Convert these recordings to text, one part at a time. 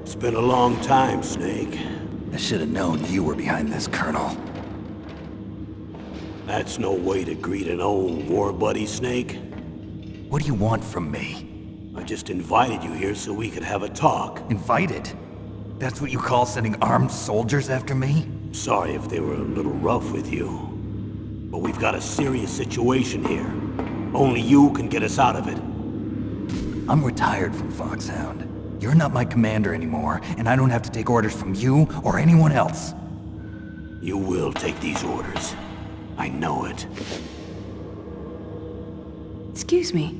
It's been a long time, Snake. I should have known you were behind this, Colonel. That's no way to greet an old war buddy, Snake. What do you want from me? I just invited you here so we could have a talk. Invited? That's what you call sending armed soldiers after me? Sorry if they were a little rough with you. But we've got a serious situation here. Only you can get us out of it. I'm retired from Foxhound. You're not my commander anymore, and I don't have to take orders from you or anyone else. You will take these orders. I know it. Excuse me.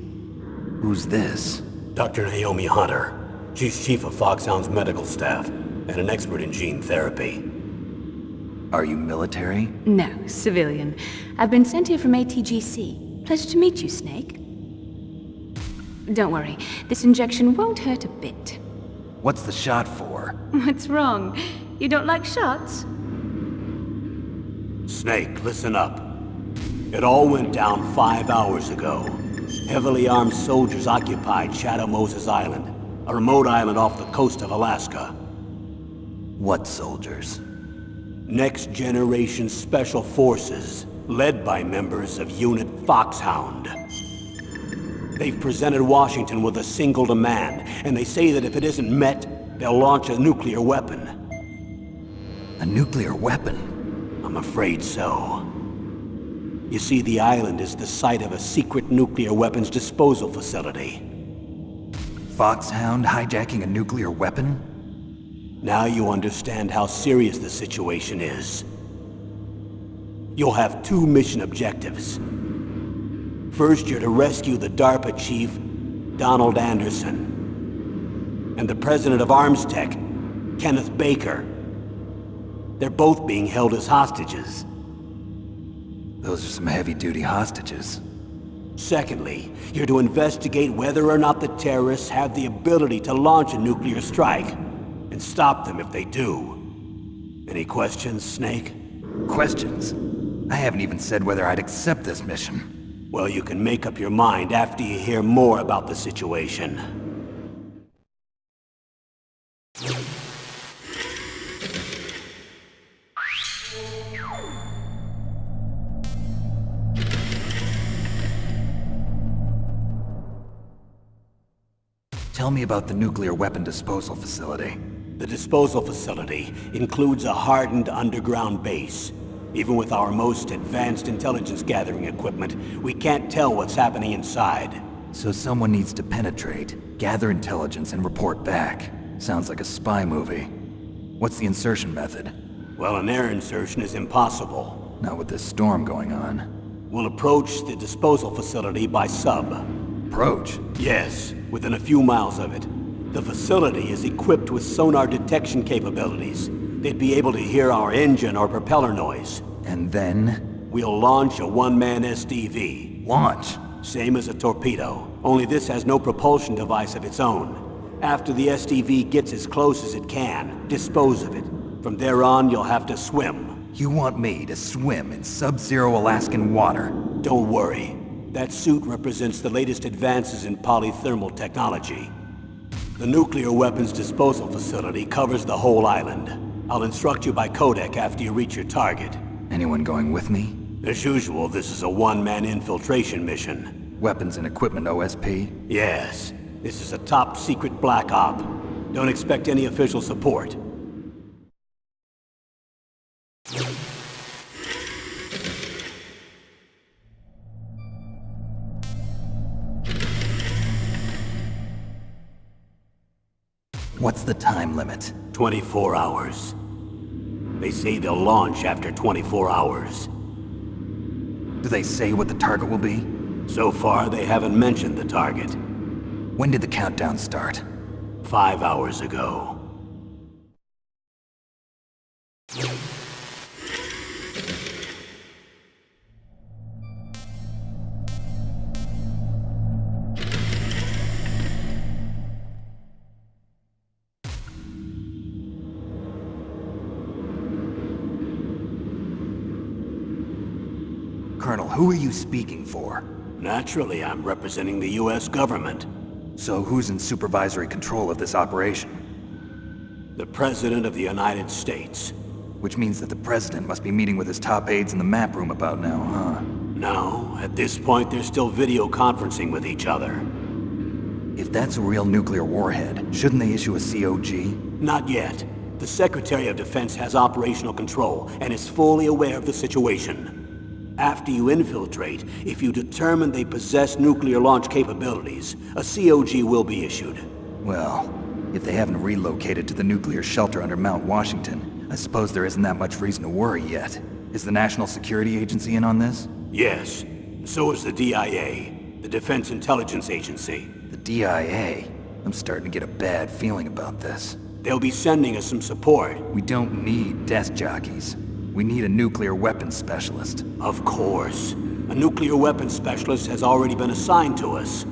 Who's this? Dr. Naomi Hunter. She's chief of Foxhound's medical staff, and an expert in gene therapy. Are you military? No, civilian. I've been sent here from ATGC. Pleasure to meet you, Snake. Don't worry, this injection won't hurt a bit. What's the shot for? What's wrong? You don't like shots? Snake, listen up. It all went down 5 hours ago. Heavily armed soldiers occupied Shadow Moses Island, a remote island off the coast of Alaska. What soldiers? Next Generation Special Forces, led by members of Unit Foxhound. They've presented Washington with a single demand, and they say that if it isn't met, they'll launch a nuclear weapon. A nuclear weapon? I'm afraid so. You see, the island is the site of a secret nuclear weapons disposal facility. Foxhound hijacking a nuclear weapon? Now you understand how serious the situation is. You'll have 2 mission objectives. First, you're to rescue the DARPA chief, Donald Anderson, and the president of Arms Tech, Kenneth Baker. They're both being held as hostages. Those are some heavy-duty hostages. Secondly, you're to investigate whether or not the terrorists have the ability to launch a nuclear strike, and stop them if they do. Any questions, Snake? Questions? I haven't even said whether I'd accept this mission. Well, you can make up your mind after you hear more about the situation. Tell me about the nuclear weapon disposal facility. The disposal facility includes a hardened underground base. Even with our most advanced intelligence gathering equipment, we can't tell what's happening inside. So someone needs to penetrate, gather intelligence, and report back. Sounds like a spy movie. What's the insertion method? Well, an air insertion is impossible. Not with this storm going on. We'll approach the disposal facility by sub. Approach? Yes, within a few miles of it. The facility is equipped with sonar detection capabilities. They'd be able to hear our engine or propeller noise. And then? We'll launch a one-man SDV. Launch? Same as a torpedo, only this has no propulsion device of its own. After the SDV gets as close as it can, dispose of it. From there on, you'll have to swim. You want me to swim in sub-zero Alaskan water? Don't worry. That suit represents the latest advances in polythermal technology. The nuclear weapons disposal facility covers the whole island. I'll instruct you by codec after you reach your target. Anyone going with me? As usual, this is a one-man infiltration mission. Weapons and equipment OSP? Yes. This is a top-secret black op. Don't expect any official support. What's the time limit? 24 hours. They say they'll launch after 24 hours. Do they say what the target will be? So far, they haven't mentioned the target. When did the countdown start? 5 hours ago. Colonel, who are you speaking for? Naturally, I'm representing the U.S. government. So who's in supervisory control of this operation? The President of the United States. Which means that the President must be meeting with his top aides in the map room about now, huh? No, at this point they're still video conferencing with each other. If that's a real nuclear warhead, shouldn't they issue a COG? Not yet. The Secretary of Defense has operational control and is fully aware of the situation. After you infiltrate, if you determine they possess nuclear launch capabilities, a COG will be issued. Well, if they haven't relocated to the nuclear shelter under Mount Washington, I suppose there isn't that much reason to worry yet. Is the National Security Agency in on this? Yes. So is the DIA, the Defense Intelligence Agency. The DIA? I'm starting to get a bad feeling about this. They'll be sending us some support. We don't need desk jockeys. We need a nuclear weapons specialist. Of course. A nuclear weapons specialist has already been assigned to us.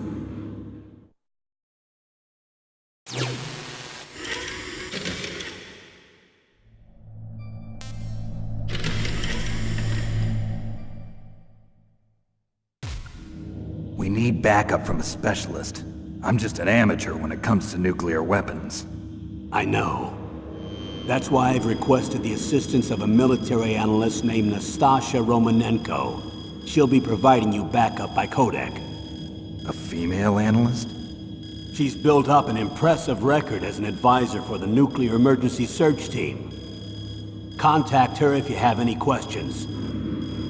We need backup from a specialist. I'm just an amateur when it comes to nuclear weapons. I know. That's why I've requested the assistance of a military analyst named Nastasha Romanenko. She'll be providing you backup by Kodak. A female analyst? She's built up an impressive record as an advisor for the Nuclear Emergency Search Team. Contact her if you have any questions.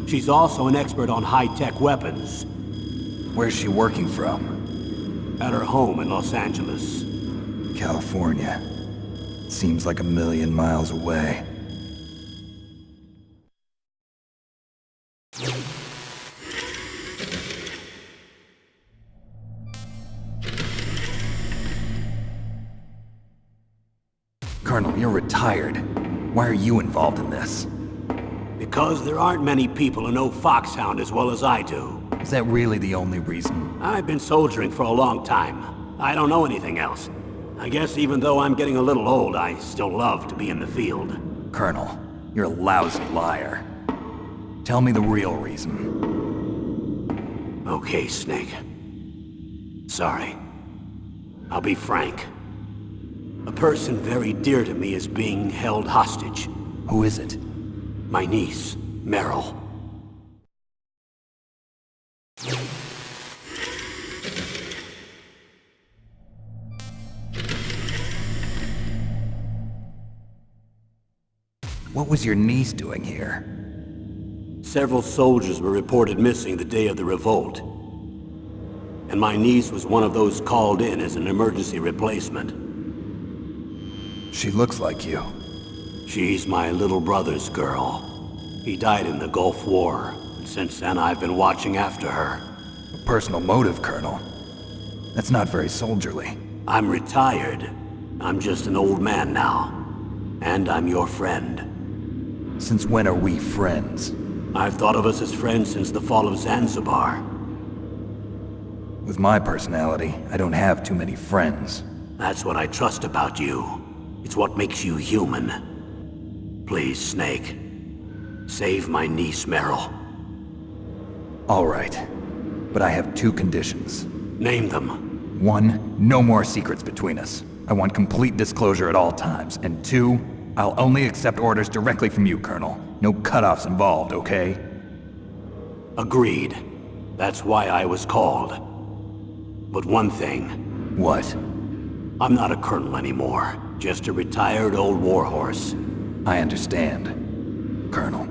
She's also an expert on high-tech weapons. Where's she working from? At her home in Los Angeles. California. Seems like a million miles away. Colonel, you're retired. Why are you involved in this? Because there aren't many people who know Foxhound as well as I do. Is that really the only reason? I've been soldiering for a long time. I don't know anything else. I guess even though I'm getting a little old, I still love to be in the field. Colonel, you're a lousy liar. Tell me the real reason. Okay, Snake. Sorry. I'll be frank. A person very dear to me is being held hostage. Who is it? My niece, Meryl. What was your niece doing here? Several soldiers were reported missing the day of the revolt. And my niece was one of those called in as an emergency replacement. She looks like you. She's my little brother's girl. He died in the Gulf War, and since then I've been watching after her. A personal motive, Colonel. That's not very soldierly. I'm retired. I'm just an old man now. And I'm your friend. Since when are we friends? I've thought of us as friends since the fall of Zanzibar. With my personality, I don't have too many friends. That's what I trust about you. It's what makes you human. Please, Snake. Save my niece, Meryl. All right. But I have two conditions. Name them. 1, no more secrets between us. I want complete disclosure at all times. And 2, I'll only accept orders directly from you, Colonel. No cutoffs involved, okay? Agreed. That's why I was called. But one thing. What? I'm not a colonel anymore. Just a retired old warhorse. I understand, Colonel.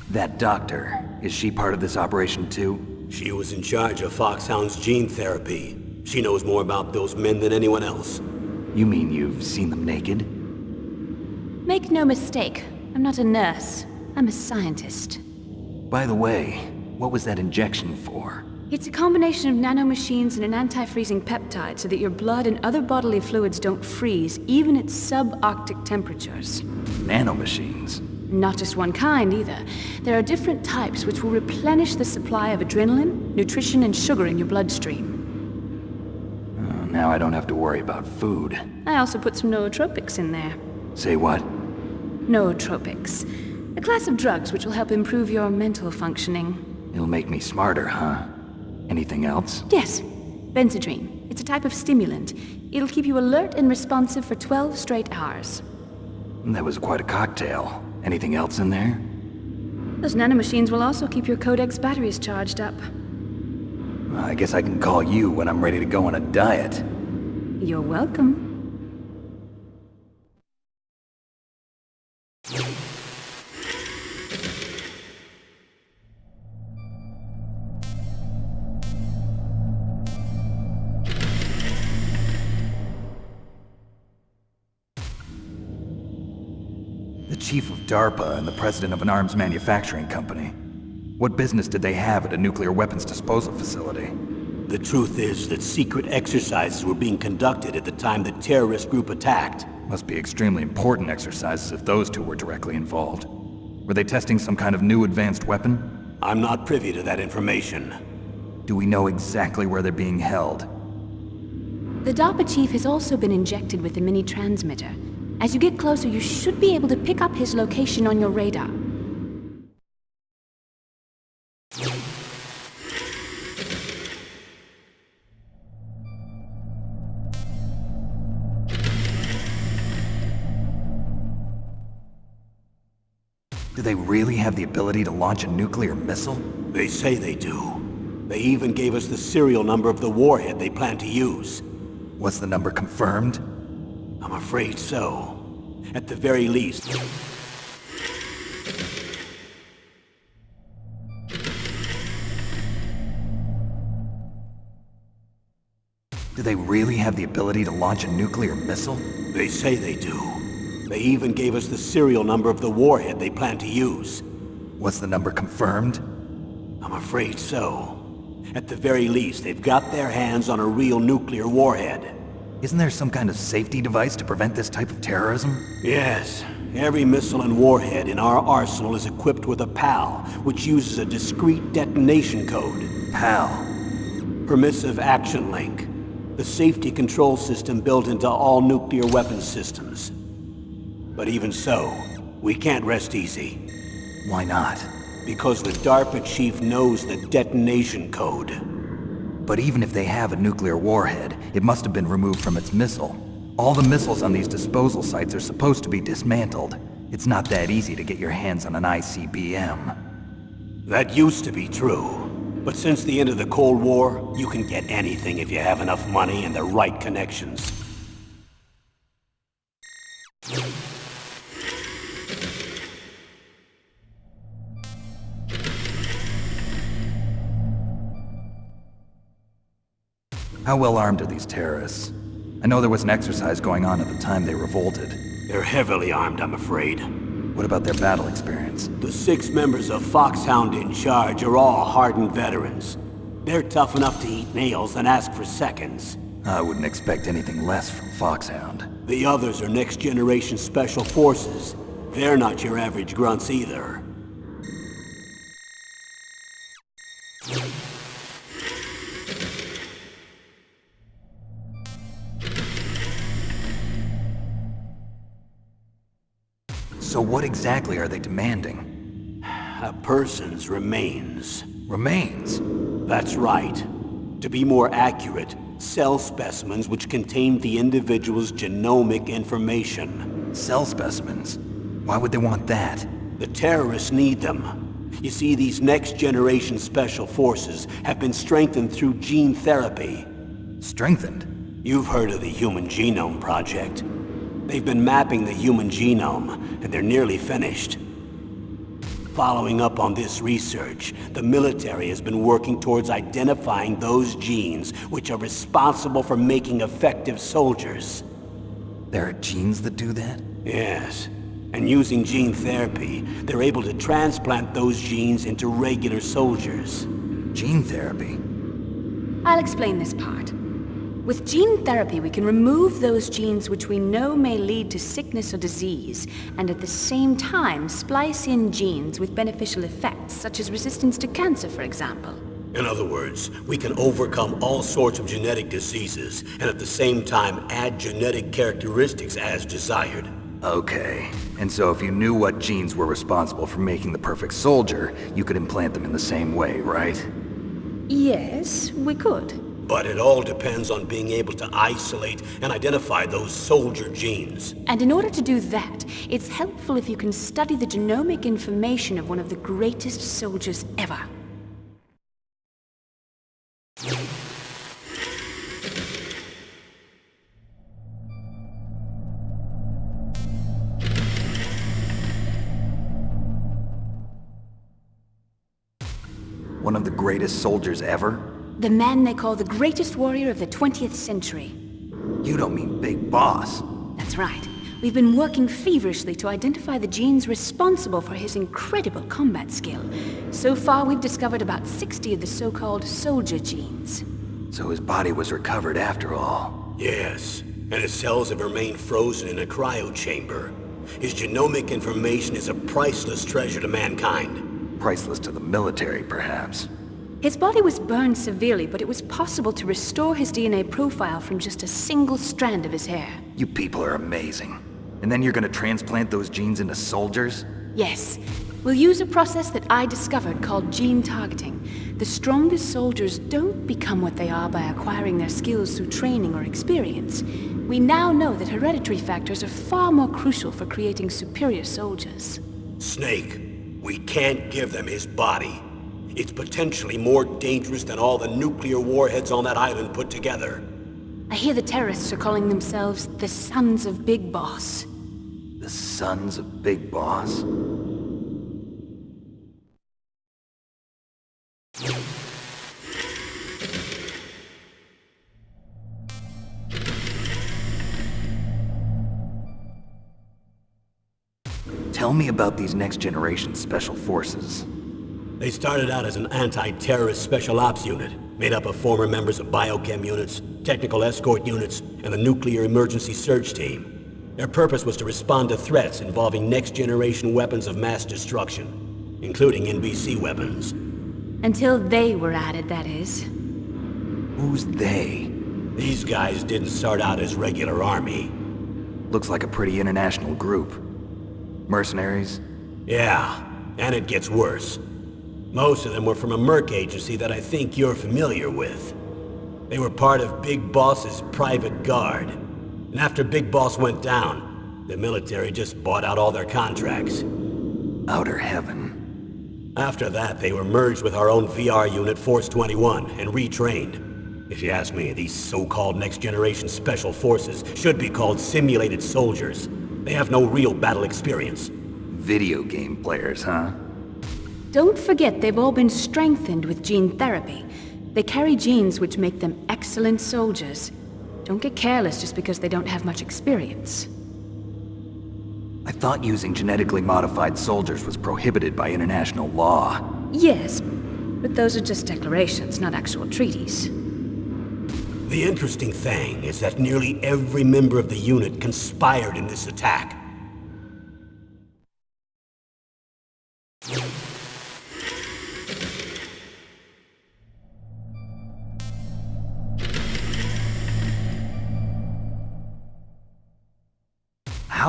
That doctor, is she part of this operation too? She was in charge of Foxhound's gene therapy. She knows more about those men than anyone else. You mean you've seen them naked? Make no mistake, I'm not a nurse. I'm a scientist. By the way, what was that injection for? It's a combination of nanomachines and an anti-freezing peptide so that your blood and other bodily fluids don't freeze, even at subarctic temperatures. Nanomachines? Not just one kind, either. There are different types which will replenish the supply of adrenaline, nutrition, and sugar in your bloodstream. Now I don't have to worry about food. I also put some nootropics in there. Say what? nootropics. A class of drugs which will help improve your mental functioning. It'll make me smarter, huh? Anything else? Yes, Benzedrine. It's a type of stimulant. It'll keep you alert and responsive for 12 straight hours. That was quite a cocktail. Anything else in there? Those nanomachines will also keep your Codex batteries charged up. Well, I guess I can call you when I'm ready to go on a diet. You're welcome. The chief of DARPA and the president of an arms manufacturing company. What business did they have at a nuclear weapons disposal facility? The truth is that secret exercises were being conducted at the time the terrorist group attacked. Must be extremely important exercises if those two were directly involved. Were they testing some kind of new advanced weapon? I'm not privy to that information. Do we know exactly where they're being held? The DARPA chief has also been injected with a mini transmitter. As you get closer, you should be able to pick up his location on your radar. Do they really have the ability to launch a nuclear missile? They say they do. They even gave us the serial number of the warhead they plan to use. Was the number confirmed? I'm afraid so. At the very least. Do they really have the ability to launch a nuclear missile? They say they do. They even gave us the serial number of the warhead they plan to use. Was the number confirmed? I'm afraid so. At the very least, they've got their hands on a real nuclear warhead. Isn't there some kind of safety device to prevent this type of terrorism? Yes. Every missile and warhead in our arsenal is equipped with a PAL, which uses a discrete detonation code. PAL? Permissive Action Link. The safety control system built into all nuclear weapons systems. But even so, we can't rest easy. Why not? Because the DARPA chief knows the detonation code. But even if they have a nuclear warhead, it must have been removed from its missile. All the missiles on these disposal sites are supposed to be dismantled. It's not that easy to get your hands on an ICBM. That used to be true. But since the end of the Cold War, you can get anything if you have enough money and the right connections. How well armed are these terrorists? I know there was an exercise going on at the time they revolted. They're heavily armed, I'm afraid. What about their battle experience? The 6 members of Foxhound in charge are all hardened veterans. They're tough enough to eat nails and ask for seconds. I wouldn't expect anything less from Foxhound. The others are next-generation special forces. They're not your average grunts either. So what exactly are they demanding? A person's remains. Remains? That's right. To be more accurate, cell specimens which contain the individual's genomic information. Cell specimens? Why would they want that? The terrorists need them. You see, these next-generation special forces have been strengthened through gene therapy. Strengthened? You've heard of the Human Genome Project. They've been mapping the human genome, and they're nearly finished. Following up on this research, the military has been working towards identifying those genes which are responsible for making effective soldiers. There are genes that do that? Yes. And using gene therapy, they're able to transplant those genes into regular soldiers. Gene therapy? I'll explain this part. With gene therapy, we can remove those genes which we know may lead to sickness or disease, and at the same time splice in genes with beneficial effects, such as resistance to cancer, for example. In other words, we can overcome all sorts of genetic diseases, and at the same time add genetic characteristics as desired. Okay, and so if you knew what genes were responsible for making the perfect soldier, you could implant them in the same way, right? Yes, we could. But it all depends on being able to isolate and identify those soldier genes. And in order to do that, it's helpful if you can study the genomic information of one of the greatest soldiers ever. One of the greatest soldiers ever? The man they call the greatest warrior of the 20th century. You don't mean Big Boss. That's right. We've been working feverishly to identify the genes responsible for his incredible combat skill. So far, we've discovered about 60 of the so-called soldier genes. So his body was recovered after all. Yes, and his cells have remained frozen in a cryo chamber. His genomic information is a priceless treasure to mankind. Priceless to the military, perhaps. His body was burned severely, but it was possible to restore his DNA profile from just a single strand of his hair. You people are amazing. And then you're gonna transplant those genes into soldiers? Yes. We'll use a process that I discovered called gene targeting. The strongest soldiers don't become what they are by acquiring their skills through training or experience. We now know that hereditary factors are far more crucial for creating superior soldiers. Snake, we can't give them his body. It's potentially more dangerous than all the nuclear warheads on that island put together. I hear the terrorists are calling themselves the Sons of Big Boss. The Sons of Big Boss? Tell me about these next-generation special forces. They started out as an anti-terrorist special ops unit, made up of former members of biochem units, technical escort units, and the nuclear emergency search team. Their purpose was to respond to threats involving next-generation weapons of mass destruction, including NBC weapons. Until they were added, that is. Who's they? These guys didn't start out as regular army. Looks like a pretty international group. Mercenaries? Yeah, and it gets worse. Most of them were from a merc agency that I think you're familiar with. They were part of Big Boss's private guard. And after Big Boss went down, the military just bought out all their contracts. Outer heaven. After that, they were merged with our own VR unit, Force 21, and retrained. If you ask me, these so-called next-generation special forces should be called simulated soldiers. They have no real battle experience. Video game players, huh? Don't forget they've all been strengthened with gene therapy. They carry genes which make them excellent soldiers. Don't get careless just because they don't have much experience. I thought using genetically modified soldiers was prohibited by international law. Yes, but those are just declarations, not actual treaties. The interesting thing is that nearly every member of the unit conspired in this attack.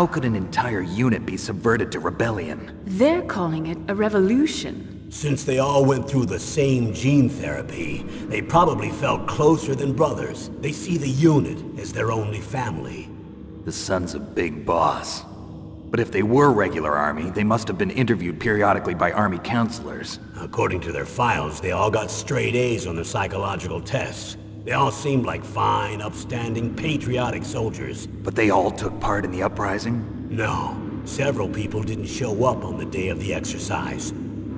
How could an entire unit be subverted to rebellion? They're calling it a revolution. Since they all went through the same gene therapy, they probably felt closer than brothers. They see the unit as their only family. The Sons of Big Boss. But if they were regular army, they must have been interviewed periodically by army counselors. According to their files, they all got straight A's on their psychological tests. They all seemed like fine, upstanding, patriotic soldiers. But they all took part in the uprising? No, several people didn't show up on the day of the exercise.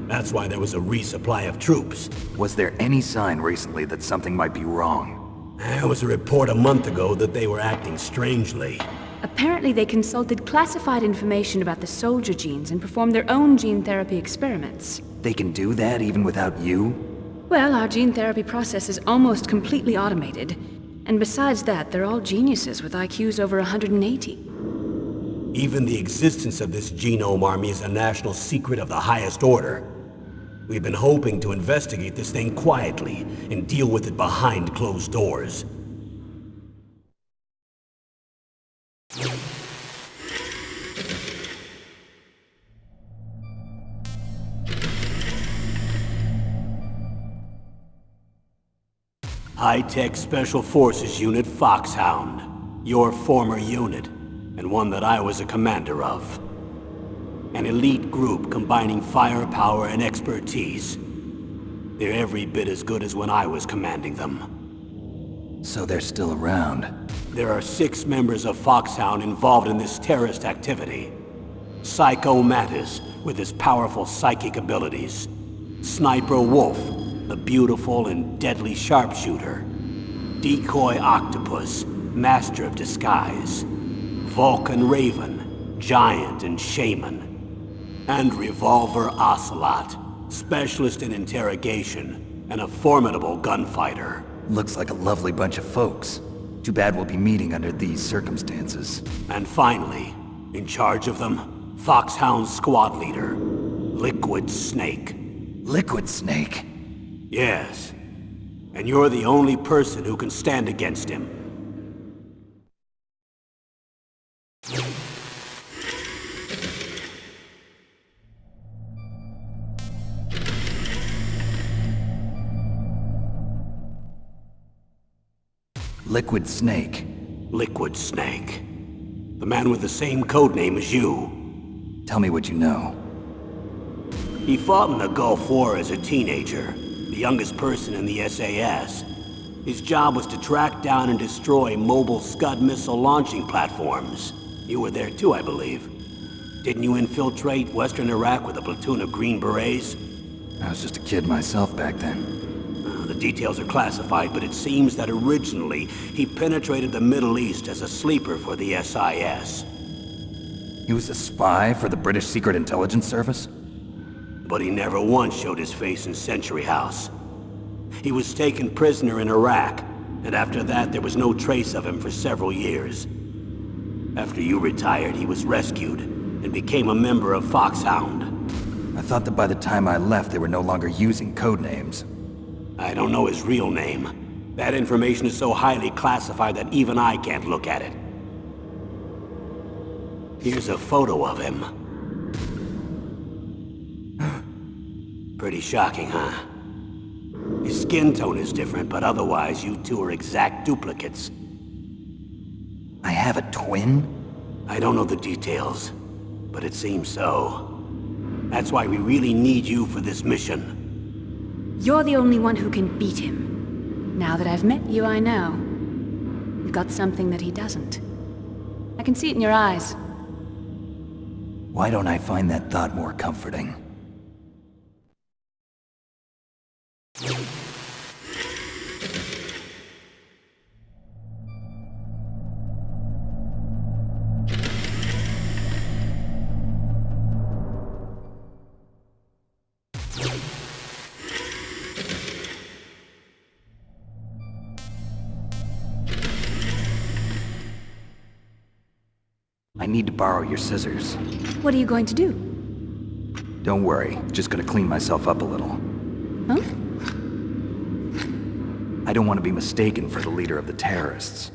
That's why there was a resupply of troops. Was there any sign recently that something might be wrong? There was a report a month ago that they were acting strangely. Apparently they consulted classified information about the soldier genes and performed their own gene therapy experiments. They can do that even without you? Well, our gene therapy process is almost completely automated. And besides that, they're all geniuses with IQs over 180. Even the existence of this genome army is a national secret of the highest order. We've been hoping to investigate this thing quietly and deal with it behind closed doors. High-tech Special Forces Unit Foxhound. Your former unit, and one that I was a commander of. An elite group combining firepower and expertise. They're every bit as good as when I was commanding them. So they're still around. There are 6 members of Foxhound involved in this terrorist activity. Psycho Mattis, with his powerful psychic abilities. Sniper Wolf, the beautiful and deadly sharpshooter. Decoy Octopus, master of disguise. Vulcan Raven, giant and shaman. And Revolver Ocelot, specialist in interrogation and a formidable gunfighter. Looks like a lovely bunch of folks. Too bad we'll be meeting under these circumstances. And finally, in charge of them, Foxhound's squad leader, Liquid Snake. Liquid Snake? Yes. And you're the only person who can stand against him. Liquid Snake. Liquid Snake. The man with the same codename as you. Tell me what you know. He fought in the Gulf War as a teenager, the youngest person in the SAS. His job was to track down and destroy mobile Scud missile launching platforms. You were there too, I believe. Didn't you infiltrate Western Iraq with a platoon of Green Berets? I was just a kid myself back then. The details are classified, but it seems that originally he penetrated the Middle East as a sleeper for the SIS. He was a spy for the British Secret Intelligence Service? But he never once showed his face in Century House. He was taken prisoner in Iraq, and after that there was no trace of him for several years. After you retired, he was rescued and became a member of Foxhound. I thought that by the time I left they were no longer using code names. I don't know his real name. That information is so highly classified that even I can't look at it. Here's a photo of him. Pretty shocking, huh? His skin tone is different, but otherwise you two are exact duplicates. I have a twin? I don't know the details, but it seems so. That's why we really need you for this mission. You're the only one who can beat him. Now that I've met you, I know. You've got something that he doesn't. I can see it in your eyes. Why don't I find that thought more comforting? I need to borrow your scissors. What are you going to do? Don't worry, just gonna clean myself up a little. Huh? I don't want to be mistaken for the leader of the terrorists.